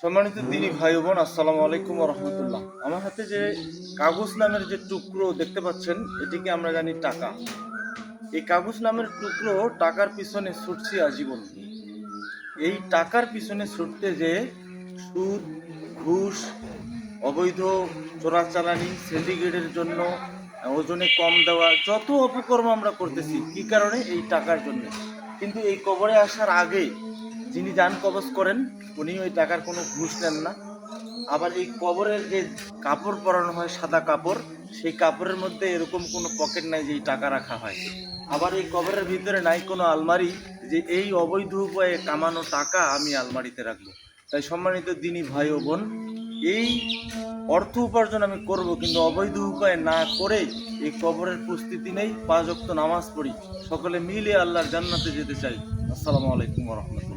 সম্মানিত দিনী ভাই বোন, আসসালামু আলাইকুম ওয়া রাহমাতুল্লাহ। আমার হাতে যে কাগজ নামের যে টুকরো দেখতে পাচ্ছেন, এটিকে আমরা জানি টাকা। এই কাগজ নামের টুকরো টাকার পিছনে ছুটছি আজীবন। এই টাকার পিছনে ছুটতে যে সুদ, ঘুষ, অবৈধ চোরাচালানি, সিন্ডিকেটের জন্য ওজনে কম দেওয়া, যত অপকর্ম আমরা করতেছি কি কারণে? এই টাকার জন্য। কিন্তু এই কবরে আসার আগে যিনি যান কবজ করেন, উনি ওই টাকার কোনো ঘুষ নেন না। আবার এই কবরের যে কাপড় পরানো হয়, সাদা কাপড়, সেই কাপড়ের মধ্যে এরকম কোনো পকেট নাই যে এই টাকা রাখা হয়। আবার এই কবরের ভিতরে নাই কোনো আলমারি যে এই অবৈধ উপায়ে কামানো টাকা আমি আলমারিতে রাখবো। তাই সম্মানিত দিনী ভাই ও বোন, এই অর্থ উপার্জন আমি করব, কিন্তু অবৈধ উপায়ে না করে এই কবরের প্রস্তুতি নেই, 5 ওয়াক্ত নামাজ পড়ি, সকলে মিলে আল্লাহর জান্নাতে যেতে চাই। আসসালামু আলাইকুম ওয়া রাহমাতুল্লাহ।